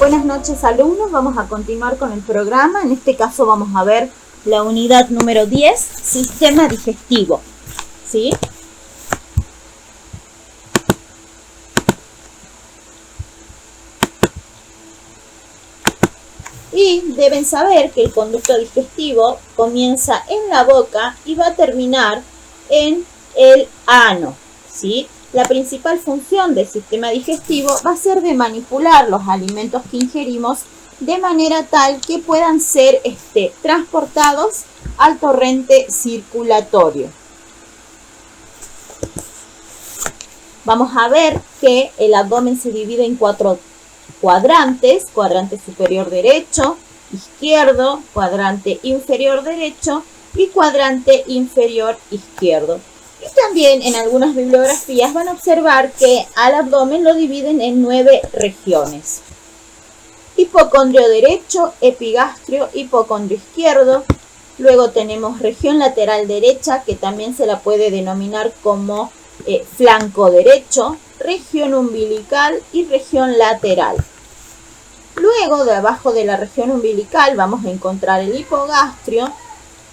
Buenas noches, alumnos. Vamos a continuar con el programa. En este caso vamos a ver la unidad número 10, sistema digestivo. ¿Sí? Y deben saber que el conducto digestivo comienza en la boca y va a terminar en el ano. ¿Sí? La principal función del sistema digestivo va a ser de manipular los alimentos que ingerimos de manera tal que puedan ser transportados al torrente circulatorio. Vamos a ver que el abdomen se divide en 4 cuadrantes: cuadrante superior derecho, izquierdo, cuadrante inferior derecho y cuadrante inferior izquierdo. Y también en algunas bibliografías van a observar que al abdomen lo dividen en 9 regiones. Hipocondrio derecho, epigastrio, hipocondrio izquierdo. Luego tenemos región lateral derecha, que también se la puede denominar como flanco derecho, región umbilical y región lateral. Luego, de abajo de la región umbilical vamos a encontrar el hipogastrio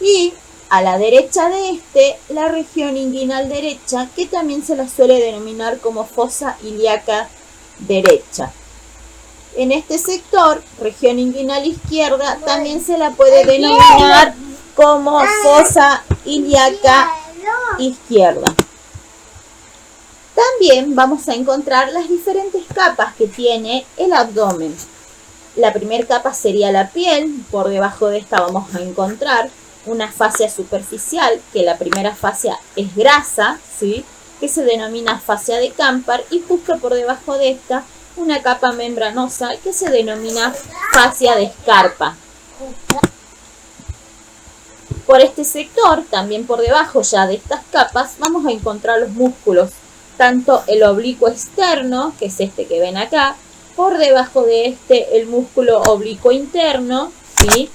y a la derecha de la región inguinal derecha, que también se la suele denominar como fosa ilíaca derecha. En este sector, región inguinal izquierda, también se la puede denominar como fosa ilíaca izquierda. También vamos a encontrar las diferentes capas que tiene el abdomen. La primera capa sería la piel. Por debajo de esta vamos a encontrar una fascia superficial, que la primera fascia es grasa, ¿sí?, que se denomina fascia de Campar, y justo por debajo de esta una capa membranosa que se denomina fascia de Scarpa. Por este sector, también por debajo ya de estas capas, vamos a encontrar los músculos, tanto el oblicuo externo, que es este que ven acá, por debajo de el músculo oblicuo interno, ¿sí?,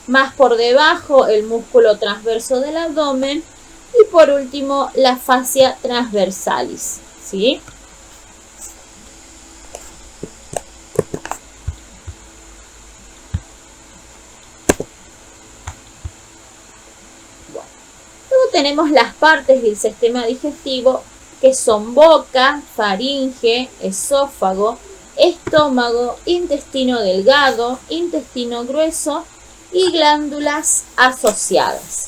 más por debajo el músculo transverso del abdomen y por último la fascia transversalis, ¿sí? Bueno. Luego tenemos las partes del sistema digestivo, que son boca, faringe, esófago, estómago, intestino delgado, intestino grueso y glándulas asociadas.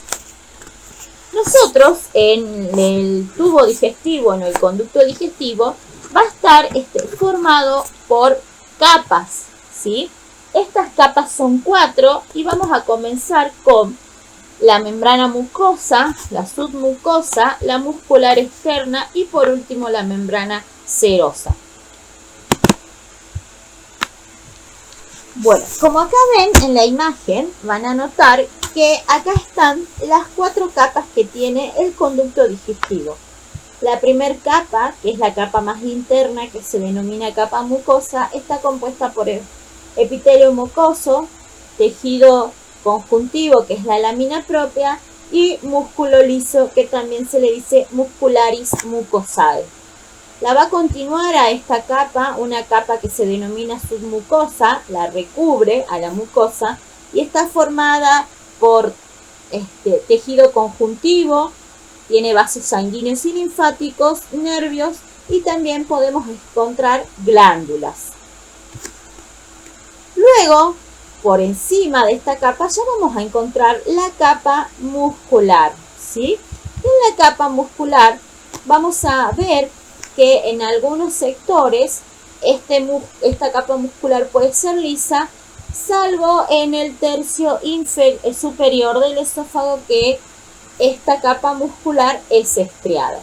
Nosotros en el tubo digestivo, en el conducto digestivo, va a estar formado por capas, ¿sí? Estas capas son 4 y vamos a comenzar con la membrana mucosa, la submucosa, la muscular externa y por último la membrana serosa. Bueno, como acá ven en la imagen, van a notar que acá están las 4 capas que tiene el conducto digestivo. La primera capa, que es la capa más interna, que se denomina capa mucosa, está compuesta por el epitelio mucoso, tejido conjuntivo, que es la lámina propia, y músculo liso, que también se le dice muscularis mucosae. La va a continuar a esta capa, una capa que se denomina submucosa, la recubre a la mucosa y está formada por tejido conjuntivo, tiene vasos sanguíneos y linfáticos, nervios y también podemos encontrar glándulas. Luego, por encima de esta capa ya vamos a encontrar la capa muscular, ¿sí? En la capa muscular vamos a ver que en algunos sectores esta capa muscular puede ser lisa, salvo en el tercio superior del esófago, que esta capa muscular es estriada.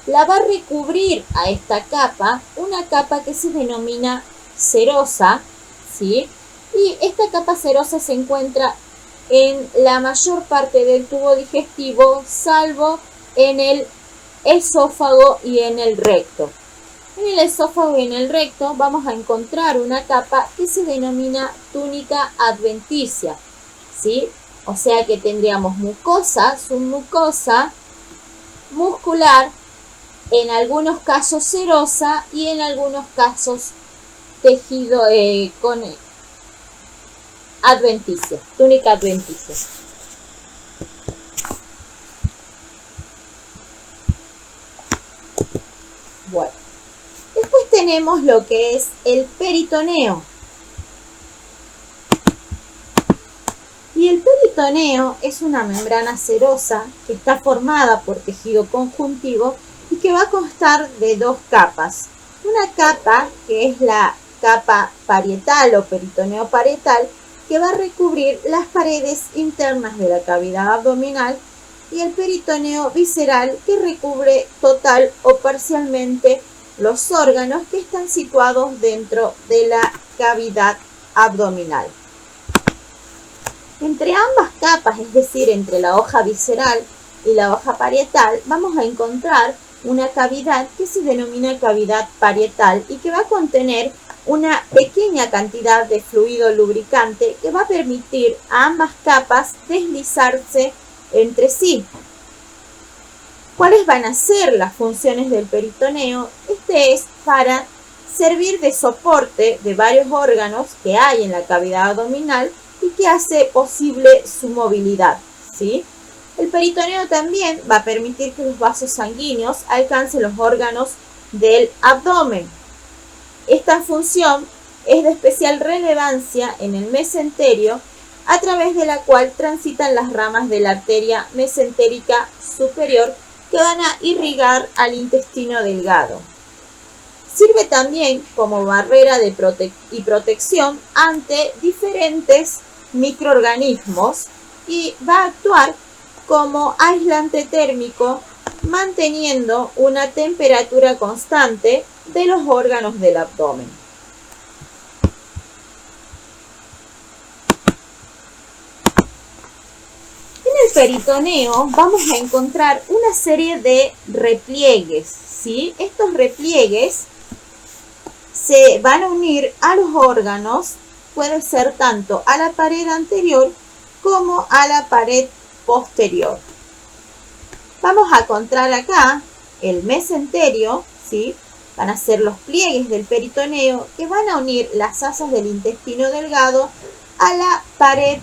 La va a recubrir a esta capa una capa que se denomina serosa, ¿sí? Y esta capa serosa se encuentra en la mayor parte del tubo digestivo, salvo en el esófago y en el recto. En el esófago y en el recto vamos a encontrar una capa que se denomina túnica adventicia, ¿sí? O sea que tendríamos mucosa, submucosa, muscular, en algunos casos serosa y en algunos casos tejido con adventicio, túnica adventicia. Bueno, después tenemos lo que es el peritoneo. Y el peritoneo es una membrana serosa que está formada por tejido conjuntivo y que va a constar de dos capas. Una capa que es la capa parietal o peritoneo parietal, que va a recubrir las paredes internas de la cavidad abdominal, y el peritoneo visceral, que recubre total o parcialmente los órganos que están situados dentro de la cavidad abdominal. Entre ambas capas, es decir, entre la hoja visceral y la hoja parietal, vamos a encontrar una cavidad que se denomina cavidad parietal y que va a contener una pequeña cantidad de fluido lubricante que va a permitir a ambas capas deslizarse entre sí. ¿Cuáles van a ser las funciones del peritoneo? Este es para servir de soporte de varios órganos que hay en la cavidad abdominal y que hace posible su movilidad, ¿sí? El peritoneo también va a permitir que los vasos sanguíneos alcancen los órganos del abdomen. Esta función es de especial relevancia en el mesenterio, a través de la cual transitan las ramas de la arteria mesentérica superior que van a irrigar al intestino delgado. Sirve también como barrera y protección ante diferentes microorganismos y va a actuar como aislante térmico, manteniendo una temperatura constante de los órganos del abdomen. En el peritoneo vamos a encontrar una serie de repliegues, ¿sí? Estos repliegues se van a unir a los órganos, puede ser tanto a la pared anterior como a la pared posterior. Vamos a encontrar acá el mesenterio, ¿sí? Van a ser los pliegues del peritoneo que van a unir las asas del intestino delgado a la pared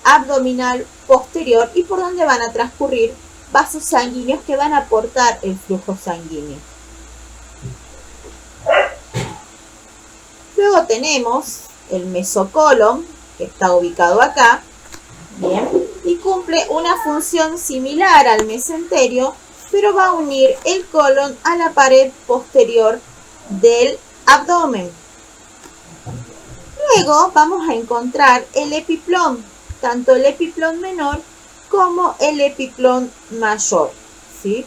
abdominal posterior y por donde van a transcurrir vasos sanguíneos que van a aportar el flujo sanguíneo. Luego tenemos el mesocolon, que está ubicado acá, bien, y cumple una función similar al mesenterio, pero va a unir el colon a la pared posterior del abdomen. Luego vamos a encontrar el epiplón, tanto el epiplón menor como el epiplón mayor, ¿sí?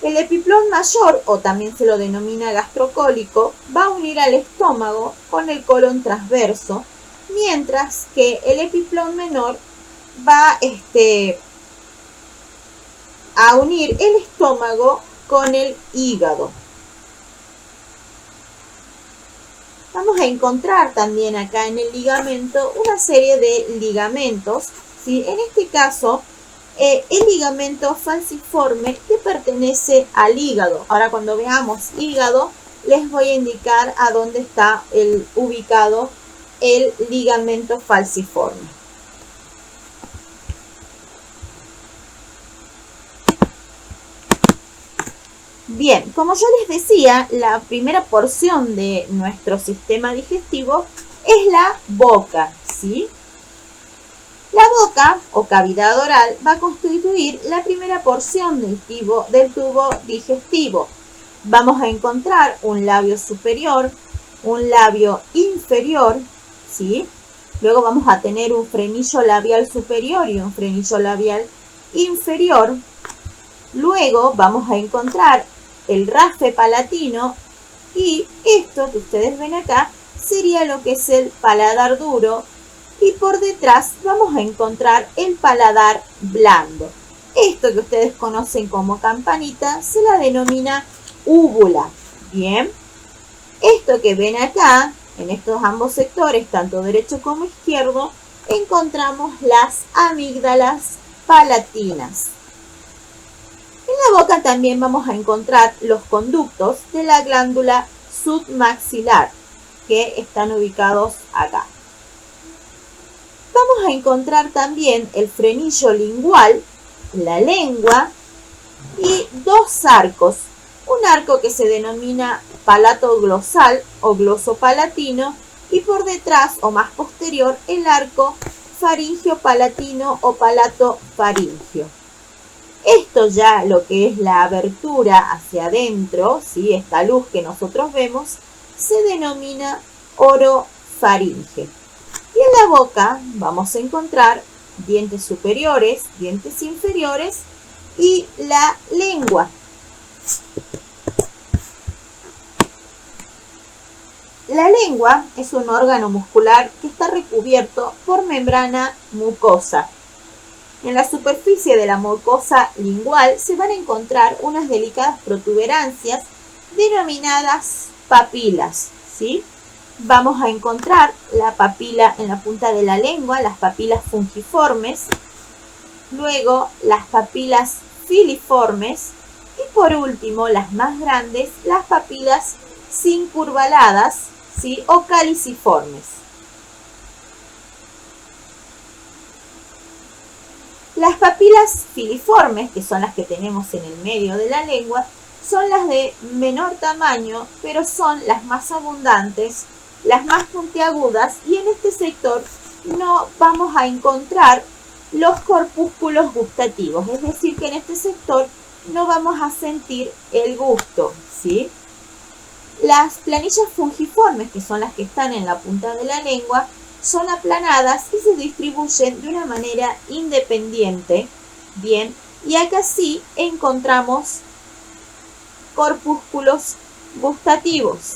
El epiplón mayor, o también se lo denomina gastrocólico, va a unir al estómago con el colon transverso, mientras que el epiplón menor va a unir el estómago con el hígado. Vamos a encontrar también acá en el ligamento una serie de ligamentos, ¿sí? En este caso, el ligamento falciforme que pertenece al hígado. Ahora cuando veamos hígado, les voy a indicar a dónde está ubicado el ligamento falciforme. Bien, como yo les decía, la primera porción de nuestro sistema digestivo es la boca, ¿sí? La boca o cavidad oral va a constituir la primera porción del tubo digestivo. Vamos a encontrar un labio superior, un labio inferior, ¿sí? Luego vamos a tener un frenillo labial superior y un frenillo labial inferior. Luego vamos a encontrar el raspe palatino y esto que ustedes ven acá sería lo que es el paladar duro, y por detrás vamos a encontrar el paladar blando. Esto que ustedes conocen como campanita se la denomina úvula. Bien, esto que ven acá, en estos ambos sectores, tanto derecho como izquierdo, encontramos las amígdalas palatinas. En la boca también vamos a encontrar los conductos de la glándula submaxilar. que están ubicados acá. Vamos a encontrar también el frenillo lingual, la lengua y dos arcos. Un arco que se denomina palato glosal o glosopalatino y por detrás o más posterior el arco faringio palatino o palato faringio. Esto ya lo que es la abertura hacia adentro, ¿sí? Esta luz que nosotros vemos, se denomina orofaringe. Y en la boca vamos a encontrar dientes superiores, dientes inferiores y la lengua. La lengua es un órgano muscular que está recubierto por membrana mucosa. En la superficie de la mucosa lingual se van a encontrar unas delicadas protuberancias denominadas papilas, ¿sí? Vamos a encontrar la papila en la punta de la lengua, las papilas fungiformes, luego las papilas filiformes y por último, las más grandes, las papilas sincurvaladas, ¿sí? O caliciformes. Las papilas filiformes, que son las que tenemos en el medio de la lengua, son las de menor tamaño, pero son las más abundantes, las más puntiagudas, y en este sector no vamos a encontrar los corpúsculos gustativos, es decir, que en este sector no vamos a sentir el gusto, ¿sí? Las planillas fungiformes, que son las que están en la punta de la lengua, son aplanadas y se distribuyen de una manera independiente, bien, y acá sí encontramos corpúsculos gustativos.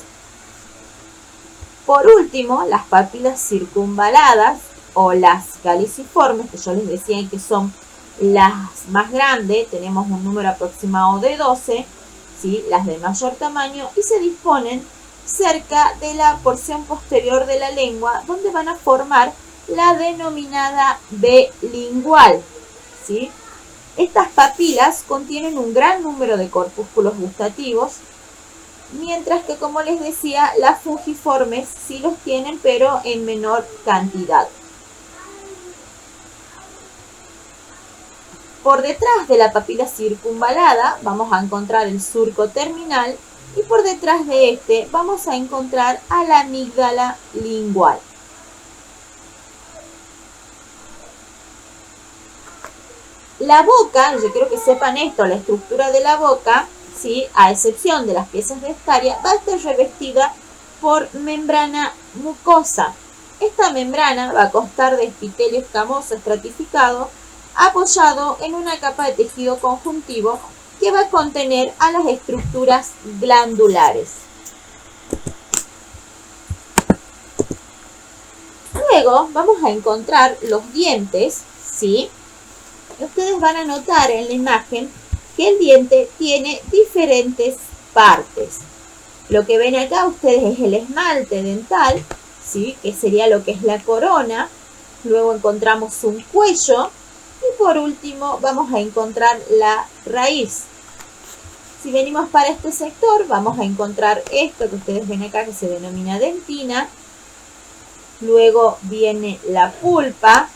Por último, las papilas circunvaladas o las caliciformes, que yo les decía que son las más grandes, tenemos un número aproximado de 12, ¿sí? Las de mayor tamaño, y se disponen cerca de la porción posterior de la lengua, donde van a formar la denominada B lingual, ¿sí? Estas papilas contienen un gran número de corpúsculos gustativos, mientras que, como les decía, las fungiformes sí los tienen, pero en menor cantidad. Por detrás de la papila circunvalada vamos a encontrar el surco terminal y por detrás de este vamos a encontrar a la amígdala lingual. La boca, yo quiero que sepan esto, la estructura de la boca, ¿sí? A excepción de las piezas de escaria, va a estar revestida por membrana mucosa. Esta membrana va a constar de epitelio escamoso estratificado apoyado en una capa de tejido conjuntivo que va a contener a las estructuras glandulares. Luego vamos a encontrar los dientes, ¿sí? Ustedes van a notar en la imagen que el diente tiene diferentes partes. Lo que ven acá ustedes es el esmalte dental, ¿sí? Que sería lo que es la corona. Luego encontramos un cuello. Y por último vamos a encontrar la raíz. Si venimos para este sector vamos a encontrar esto que ustedes ven acá que se denomina dentina. Luego viene la pulpa,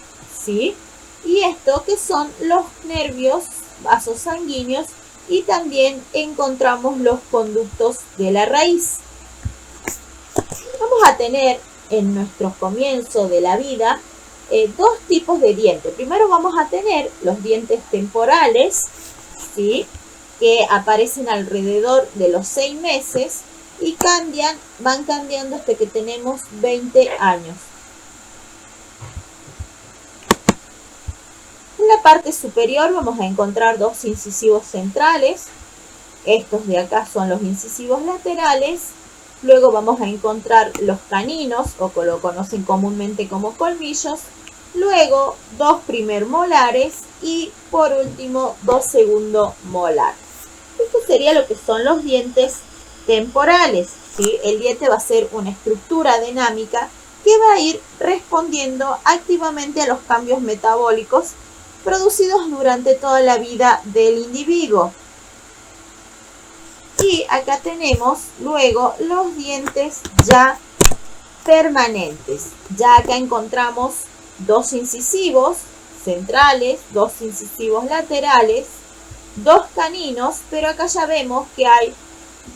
¿sí? Y esto que son los nervios, vasos sanguíneos, y también encontramos los conductos de la raíz. Vamos a tener en nuestro comienzo de la vida dos tipos de dientes. Primero vamos a tener los dientes temporales, ¿sí? Que aparecen alrededor de los 6 meses y van cambiando hasta que tenemos 20 años. En la parte superior vamos a encontrar dos incisivos centrales. Estos de acá son los incisivos laterales. Luego vamos a encontrar los caninos, o lo conocen comúnmente como colmillos. Luego, dos primer molares y por último, dos segundo molar. Esto sería lo que son los dientes temporales, ¿sí? El diente va a ser una estructura dinámica que va a ir respondiendo activamente a los cambios metabólicos producidos durante toda la vida del individuo. Y acá tenemos luego los dientes ya permanentes. Ya acá encontramos dos incisivos centrales, dos incisivos laterales, dos caninos, pero acá ya vemos que hay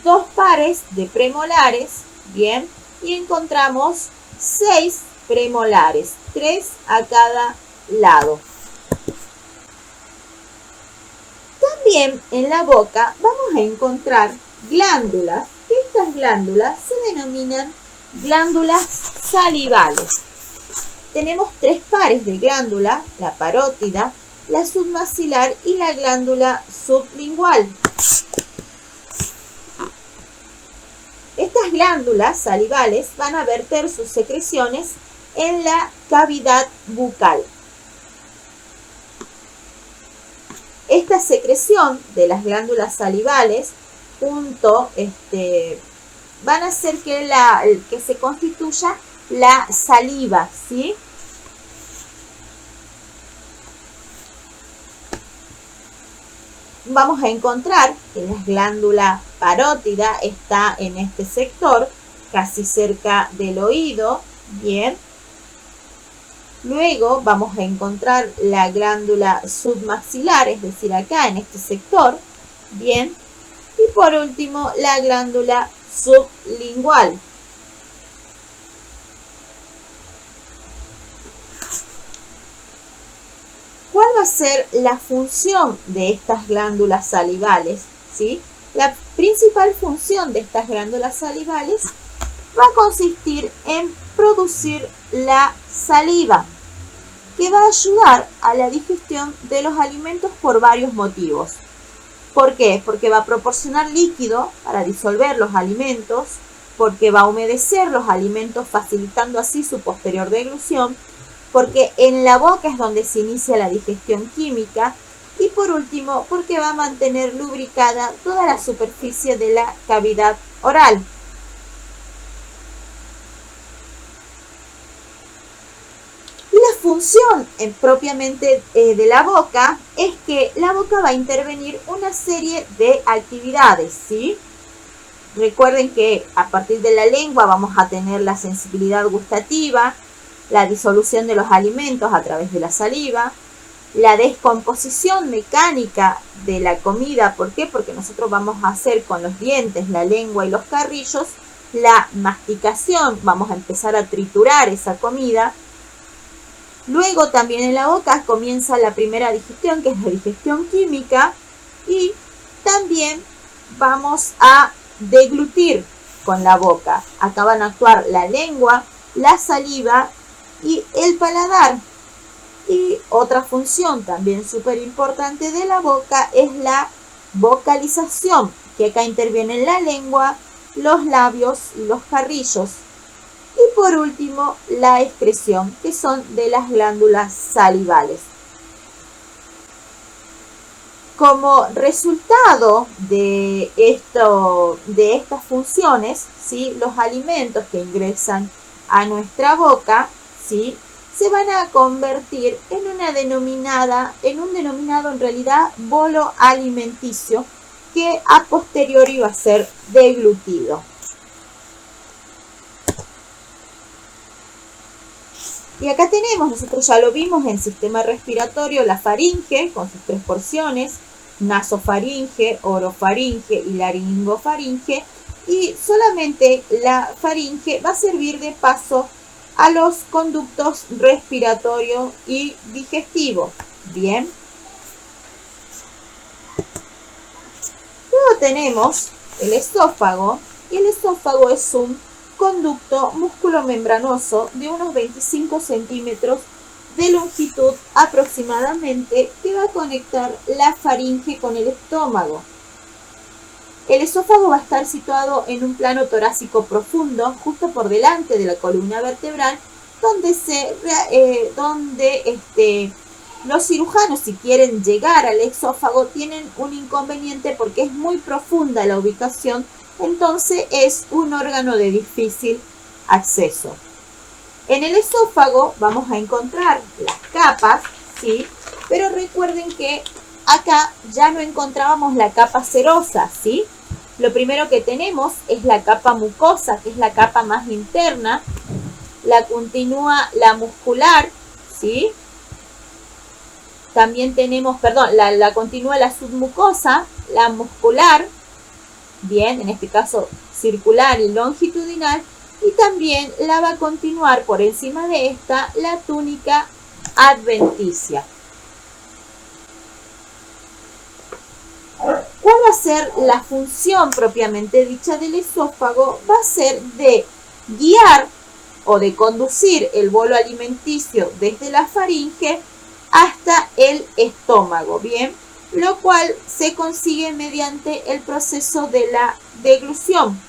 dos pares de premolares, bien, y encontramos 6 premolares, 3 a cada lado. También en la boca vamos a encontrar glándulas. Estas glándulas se denominan glándulas salivales. Tenemos 3 pares de glándula, la parótida, la submaxilar y la glándula sublingual. Estas glándulas salivales van a verter sus secreciones en la cavidad bucal. Esta secreción de las glándulas salivales van a hacer que se constituya la saliva, ¿sí? Vamos a encontrar que la glándula parótida está en este sector, casi cerca del oído, bien. Luego vamos a encontrar la glándula submaxilar, es decir, acá en este sector, bien. Y por último, la glándula sublingual. ¿Cuál va a ser la función de estas glándulas salivales? ¿Sí? La principal función de estas glándulas salivales va a consistir en producir la saliva, que va a ayudar a la digestión de los alimentos por varios motivos. ¿Por qué? Porque va a proporcionar líquido para disolver los alimentos, porque va a humedecer los alimentos facilitando así su posterior deglución, porque en la boca es donde se inicia la digestión química y por último porque va a mantener lubricada toda la superficie de la cavidad oral. La función propiamente de la boca es que la boca va a intervenir una serie de actividades, ¿sí? Recuerden que a partir de la lengua vamos a tener la sensibilidad gustativa, la disolución de los alimentos a través de la saliva, la descomposición mecánica de la comida. ¿Por qué? Porque nosotros vamos a hacer con los dientes, la lengua y los carrillos la masticación, vamos a empezar a triturar esa comida. Luego también en la boca comienza la primera digestión, que es la digestión química, y también vamos a deglutir con la boca. Acá van a actuar la lengua, la saliva y el paladar. Y otra función también súper importante de la boca es la vocalización, que acá intervienen la lengua, los labios y los carrillos. Y por último, la excreción, que son de las glándulas salivales. Como resultado de estas funciones, ¿sí?, los alimentos que ingresan a nuestra boca, ¿sí?, se van a convertir en un denominado en realidad bolo alimenticio, que a posteriori va a ser deglutido. Y acá tenemos, nosotros ya lo vimos en sistema respiratorio, la faringe con sus 3 porciones, nasofaringe, orofaringe y laringofaringe, y solamente la faringe va a servir de paso a los conductos respiratorio y digestivo. Bien. Luego tenemos el esófago, y el esófago es un conducto musculomembranoso de unos 25 centímetros de longitud aproximadamente, que va a conectar la faringe con el estómago. El esófago va a estar situado en un plano torácico profundo, justo por delante de la columna vertebral, donde los cirujanos, si quieren llegar al esófago, tienen un inconveniente porque es muy profunda la ubicación. Entonces es un órgano de difícil acceso. En el esófago vamos a encontrar las capas, ¿sí? Pero recuerden que acá ya no encontrábamos la capa serosa, ¿sí? Lo primero que tenemos es la capa mucosa, que es la capa más interna, la continúa la muscular, ¿sí? También tenemos, la continúa la submucosa, la muscular, bien, en este caso circular y longitudinal, y también la va a continuar por encima de esta la túnica adventicia. ¿Cuál va a ser la función propiamente dicha del esófago? Va a ser de guiar o de conducir el bolo alimenticio desde la faringe hasta el estómago, ¿bien? Lo cual se consigue mediante el proceso de la deglución.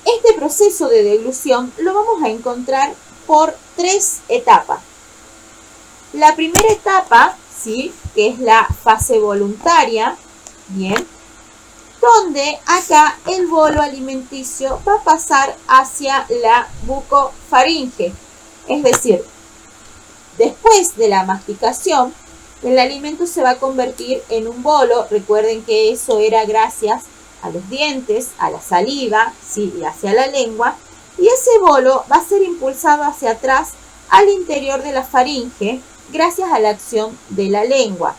Este proceso de deglución lo vamos a encontrar por 3 etapas. La primera etapa, ¿sí?, que es la fase voluntaria, ¿bien?, donde acá el bolo alimenticio va a pasar hacia la bucofaringe. Es decir, después de la masticación, el alimento se va a convertir en un bolo. Recuerden que eso era gracias a los dientes, a la saliva, ¿sí?, y hacia la lengua. Y ese bolo va a ser impulsado hacia atrás al interior de la faringe gracias a la acción de la lengua.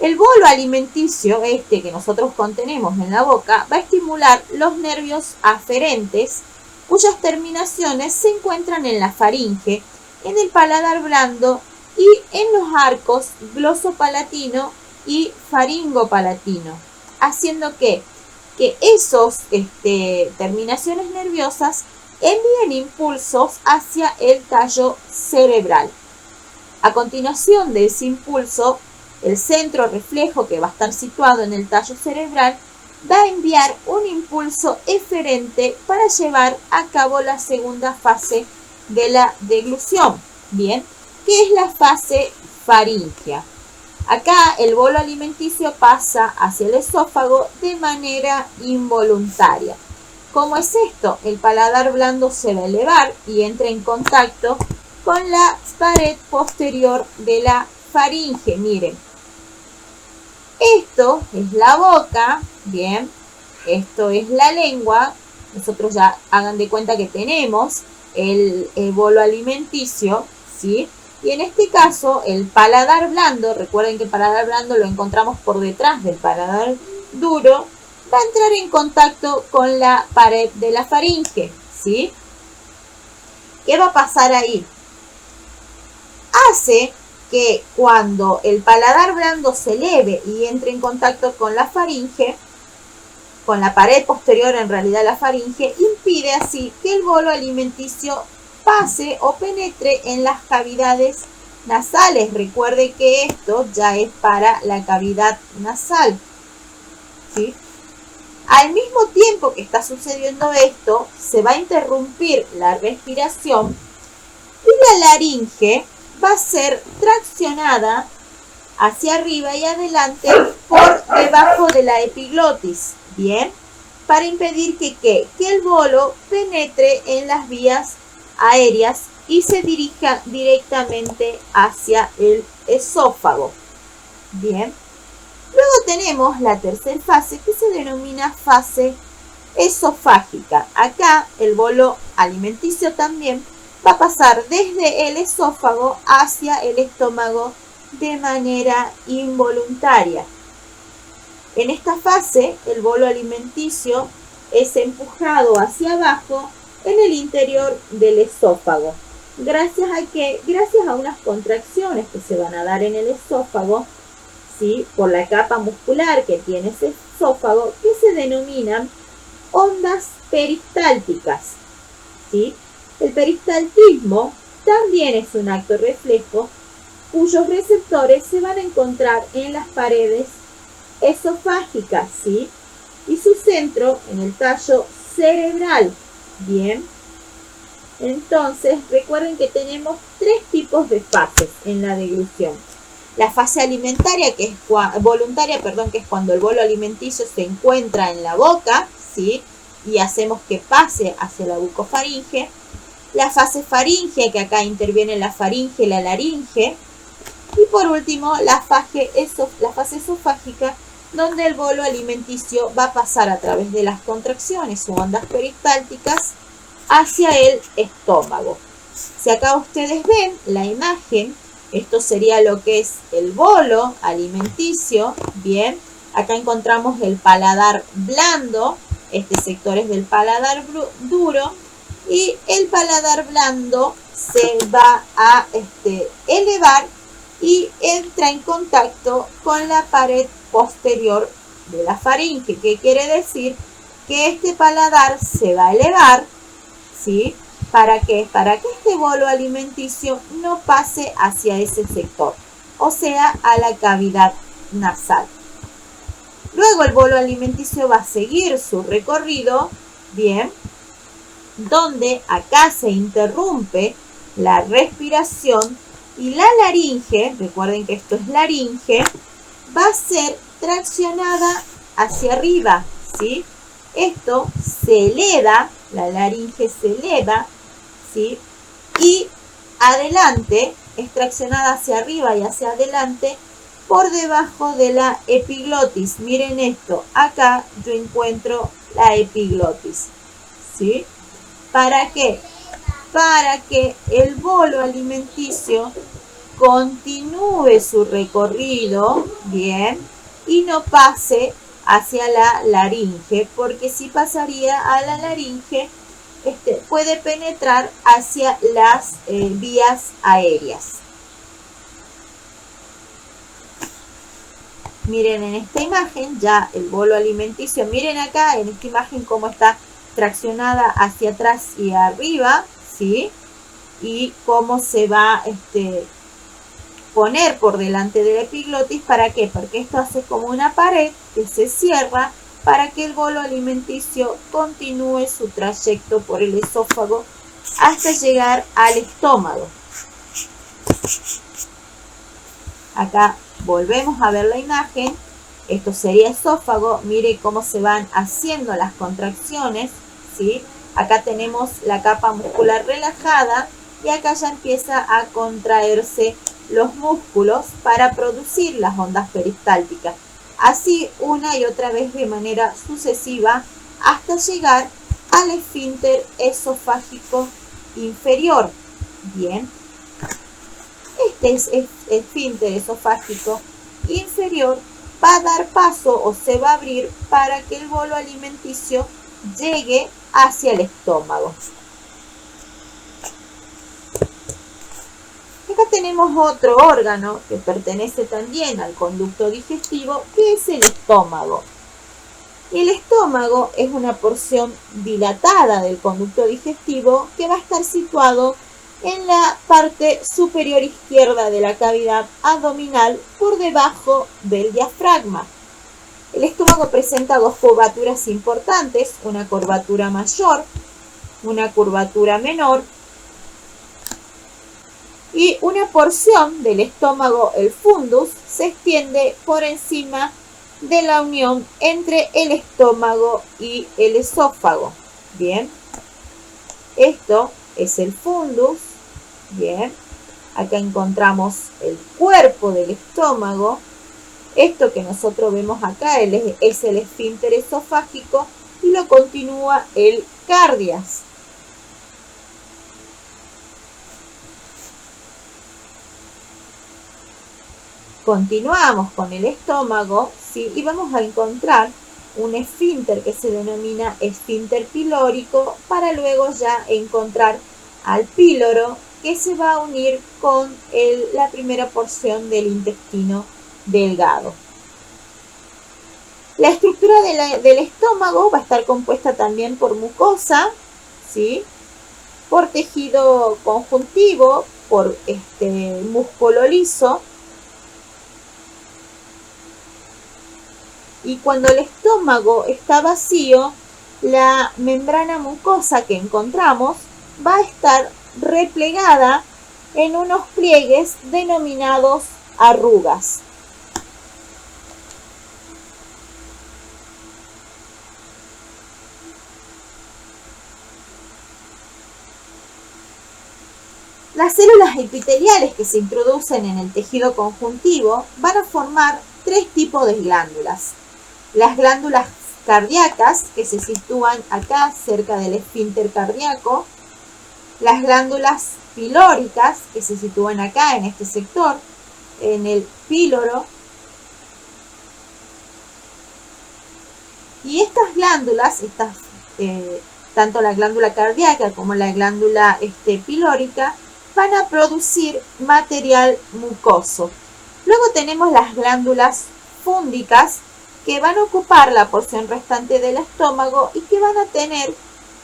El bolo alimenticio, que nosotros contenemos en la boca, va a estimular los nervios aferentes, cuyas terminaciones se encuentran en la faringe, en el paladar blando y en los arcos glosopalatino y faringopalatino, haciendo que esos terminaciones nerviosas envíen impulsos hacia el tallo cerebral. A continuación de ese impulso, el centro reflejo, que va a estar situado en el tallo cerebral, va a enviar un impulso eferente para llevar a cabo la segunda fase de la deglución, ¿bien?, que es la fase faríngea. Acá el bolo alimenticio pasa hacia el esófago de manera involuntaria. ¿Cómo es esto? El paladar blando se va a elevar y entra en contacto con la pared posterior de la faringe. Miren, esto es la boca, bien, esto es la lengua. Nosotros ya hagan de cuenta que tenemos el bolo alimenticio, ¿sí? Y en este caso el paladar blando, recuerden que el paladar blando lo encontramos por detrás del paladar duro, va a entrar en contacto con la pared de la faringe, ¿sí? ¿Qué va a pasar ahí? Hace que cuando el paladar blando se eleve y entre en contacto con la faringe, con la pared posterior en realidad de la faringe, impide así que el bolo alimenticio pase o penetre en las cavidades nasales. Recuerde que esto ya es para la cavidad nasal, ¿sí? Al mismo tiempo que está sucediendo esto, se va a interrumpir la respiración y la laringe va a ser traccionada hacia arriba y adelante por debajo de la epiglotis, ¿bien?, para impedir que el bolo penetre en las vías aéreas y se dirija directamente hacia el esófago, ¿bien? Luego tenemos la tercera fase, que se denomina fase esofágica. Acá el bolo alimenticio también va a pasar desde el esófago hacia el estómago de manera involuntaria. En esta fase, el bolo alimenticio es empujado hacia abajo en el interior del esófago. ¿Gracias a qué? Gracias a unas contracciones que se van a dar en el esófago, ¿sí?, por la capa muscular que tiene ese esófago, que se denominan ondas peristálticas, ¿sí? El peristaltismo también es un acto reflejo cuyos receptores se van a encontrar en las paredes esofágicas, ¿sí?, y su centro en el tallo cerebral, ¿bien? Entonces, recuerden que tenemos 3 tipos de fases en la deglución. La fase alimentaria, que es voluntaria, que es cuando el bolo alimenticio se encuentra en la boca, ¿sí?, y hacemos que pase hacia la bucofaringe. La fase faríngea, que acá interviene la faringe y la laringe. Y por último, la fase esofágica, donde el bolo alimenticio va a pasar a través de las contracciones o ondas peristálticas hacia el estómago. Si acá ustedes ven la imagen, esto sería lo que es el bolo alimenticio, bien. Acá encontramos el paladar blando, este sector es del paladar duro, y el paladar blando se va a elevar y entra en contacto con la pared posterior de la faringe, que quiere decir que este paladar se va a elevar, ¿sí? ¿Para qué? Para que este bolo alimenticio no pase hacia ese sector, o sea, a la cavidad nasal. Luego el bolo alimenticio va a seguir su recorrido, bien, donde acá se interrumpe la respiración y la laringe, recuerden que esto es laringe, va a ser traccionada hacia arriba, ¿sí? Esto se eleva, la laringe se eleva, ¿sí? Y adelante, es traccionada hacia arriba y hacia adelante por debajo de la epiglotis. Miren esto, acá yo encuentro la epiglotis, ¿sí? ¿Para qué? Para que el bolo alimenticio continúe su recorrido, bien, y no pase hacia la laringe, porque si pasaría a la laringe, puede penetrar hacia las vías aéreas. Miren en esta imagen ya el bolo alimenticio, miren acá en esta imagen cómo está traccionada hacia atrás y arriba, ¿sí? Y cómo se va a poner por delante de la epiglotis. ¿Para qué? Porque esto hace como una pared que se cierra para que el bolo alimenticio continúe su trayecto por el esófago hasta llegar al estómago. Acá volvemos a ver la imagen. Esto sería esófago. Mire cómo se van haciendo las contracciones, ¿sí? Acá tenemos la capa muscular relajada y acá ya empieza a contraerse los músculos para producir las ondas peristálticas. Así una y otra vez de manera sucesiva hasta llegar al esfínter esofágico inferior. Bien. Este es el esfínter esofágico inferior, va a dar paso o se va a abrir para que el bolo alimenticio llegue hacia el estómago. Acá tenemos otro órgano que pertenece también al conducto digestivo, que es el estómago. Y el estómago es una porción dilatada del conducto digestivo que va a estar situado en la parte superior izquierda de la cavidad abdominal por debajo del diafragma. El estómago presenta dos curvaturas importantes, una curvatura mayor, una curvatura menor, y una porción del estómago, el fundus, se extiende por encima de la unión entre el estómago y el esófago. Bien, esto es el fundus. Bien, acá encontramos el cuerpo del estómago. Esto que nosotros vemos acá es el esfínter esofágico y lo continúa el cardias. Continuamos con el estómago, ¿sí? Y vamos a encontrar un esfínter que se denomina esfínter pilórico, para luego ya encontrar al píloro, que se va a unir con la primera porción del intestino delgado. La estructura del estómago va a estar compuesta también por mucosa, ¿sí? Por tejido conjuntivo, por músculo liso. Y cuando el estómago está vacío, la membrana mucosa que encontramos va a estar replegada en unos pliegues denominados arrugas. Las células epiteliales que se introducen en el tejido conjuntivo van a formar tres tipos de glándulas. las glándulas cardíacas que se sitúan acá cerca del esfínter cardíaco, las glándulas pilóricas que se sitúan acá en este sector, en el píloro. Y estas glándulas, tanto la glándula cardíaca como la glándula pilórica, van a producir material mucoso. Luego tenemos las glándulas fúndicas, que van a ocupar la porción restante del estómago y que van a tener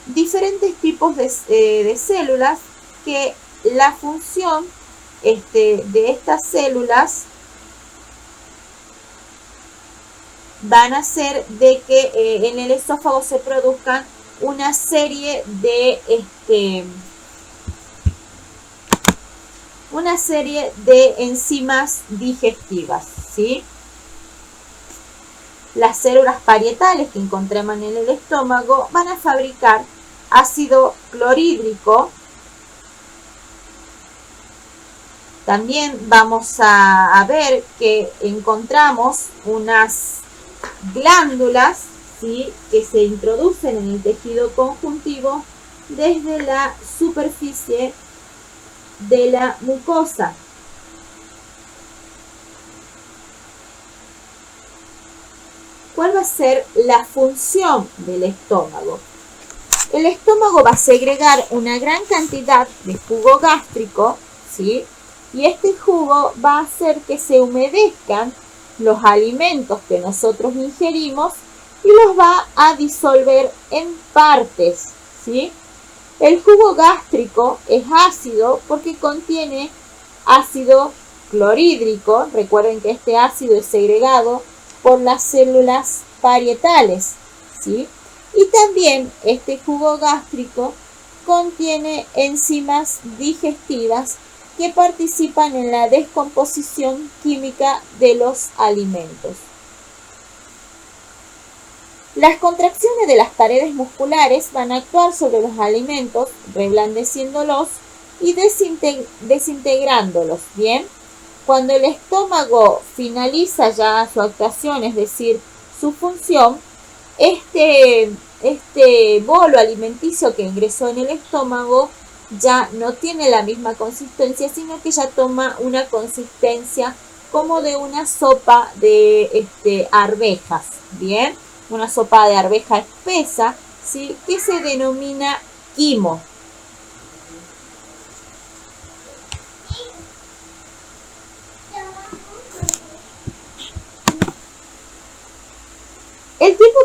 diferentes tipos de células, que la función de estas células van a hacer de que en el esófago se produzcan una serie de enzimas digestivas, ¿sí? Las células parietales que encontramos en el estómago van a fabricar ácido clorhídrico. También vamos a ver que encontramos unas glándulas, ¿sí?, que se introducen en el tejido conjuntivo desde la superficie de la mucosa. ¿Cuál va a ser la función del estómago? El estómago va a segregar una gran cantidad de jugo gástrico, ¿sí?, y este jugo va a hacer que se humedezcan los alimentos que nosotros ingerimos y los va a disolver en partes, ¿sí? El jugo gástrico es ácido porque contiene ácido clorhídrico. Recuerden que este ácido es segregado por las células parietales, ¿sí? Y también este jugo gástrico contiene enzimas digestivas que participan en la descomposición química de los alimentos. Las contracciones de las paredes musculares van a actuar sobre los alimentos, reblandeciéndolos y desintegrándolos, ¿bien? Cuando el estómago finaliza ya su actuación, es decir, su función, este bolo alimenticio que ingresó en el estómago ya no tiene la misma consistencia, sino que ya toma una consistencia como de una sopa de arvejas, ¿bien? Una sopa de arveja espesa, ¿sí?, que se denomina quimo. El tiempo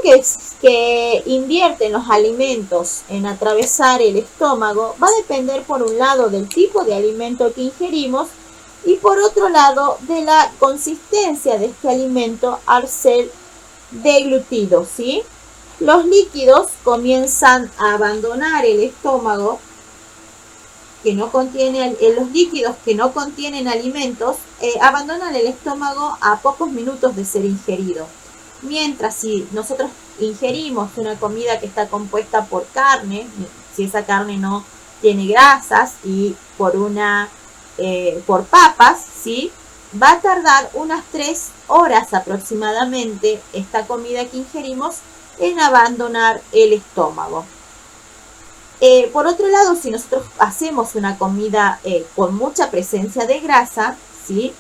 que invierten los alimentos en atravesar el estómago va a depender, por un lado, del tipo de alimento que ingerimos y por otro lado de la consistencia de este alimento al ser deglutido, ¿sí? Los líquidos comienzan a abandonar el estómago, los líquidos que no contienen alimentos abandonan el estómago a pocos minutos de ser ingerido. Mientras si nosotros ingerimos una comida que está compuesta por carne, si esa carne no tiene grasas, y por papas, ¿sí?, va a tardar unas 3 horas aproximadamente esta comida que ingerimos en abandonar el estómago. Por otro lado, si nosotros hacemos una comida con mucha presencia de grasa, ¿sí?,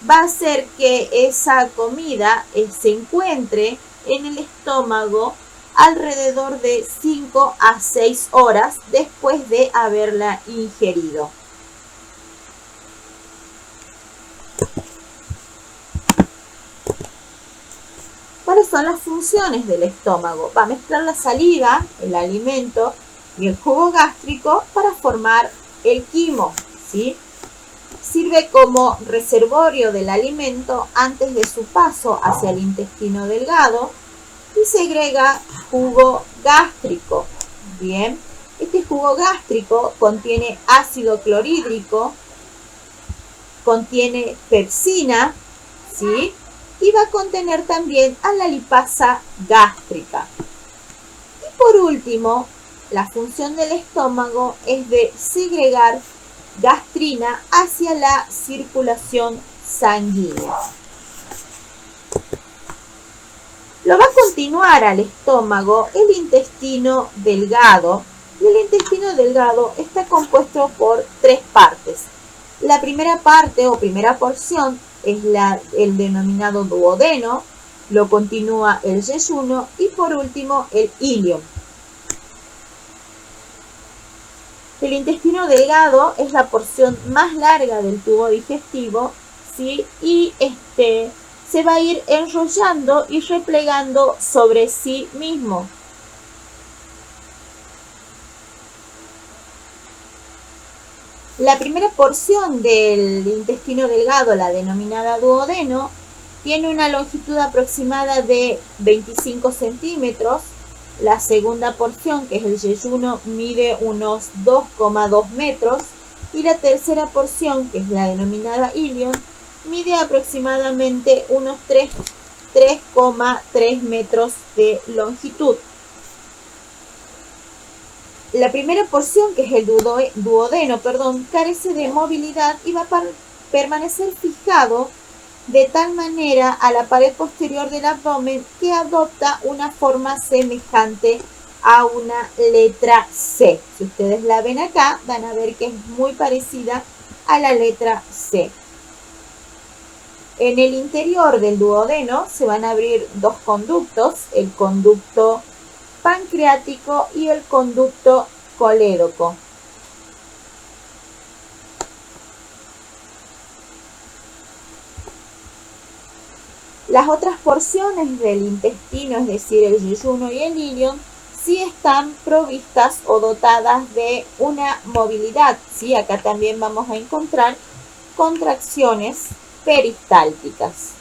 va a hacer que esa comida se encuentre en el estómago alrededor de 5 a 6 horas después de haberla ingerido. ¿Cuáles son las funciones del estómago? Va a mezclar la saliva, el alimento y el jugo gástrico para formar el quimo, ¿sí? Sirve como reservorio del alimento antes de su paso hacia el intestino delgado y segrega jugo gástrico. Bien, este jugo gástrico contiene ácido clorhídrico, contiene pepsina, ¿sí?, y va a contener también a la lipasa gástrica. Y por último, la función del estómago es de segregar gastrina hacia la circulación sanguínea. Lo va a continuar al estómago el intestino delgado, y el intestino delgado está compuesto por 3 partes. La primera parte o primera porción es el denominado duodeno, lo continúa el yeyuno y por último el ilion. El intestino delgado es la porción más larga del tubo digestivo, ¿sí? Y se va a ir enrollando y replegando sobre sí mismo. La primera porción del intestino delgado, la denominada duodeno, tiene una longitud aproximada de 25 centímetros. La segunda porción, que es el yeyuno, mide unos 2,2 metros. Y la tercera porción, que es la denominada ilion, mide aproximadamente unos 3,3 metros de longitud. La primera porción, que es el duodeno, carece de movilidad y va a permanecer fijado de tal manera a la pared posterior del abdomen que adopta una forma semejante a una letra C. Si ustedes la ven acá, van a ver que es muy parecida a la letra C. En el interior del duodeno se van a abrir 2 conductos, el conducto pancreático y el conducto colédoco. Las otras porciones del intestino, es decir, el yeyuno y el ilion, sí están provistas o dotadas de una movilidad. ¿Sí? Acá también vamos a encontrar contracciones peristálticas.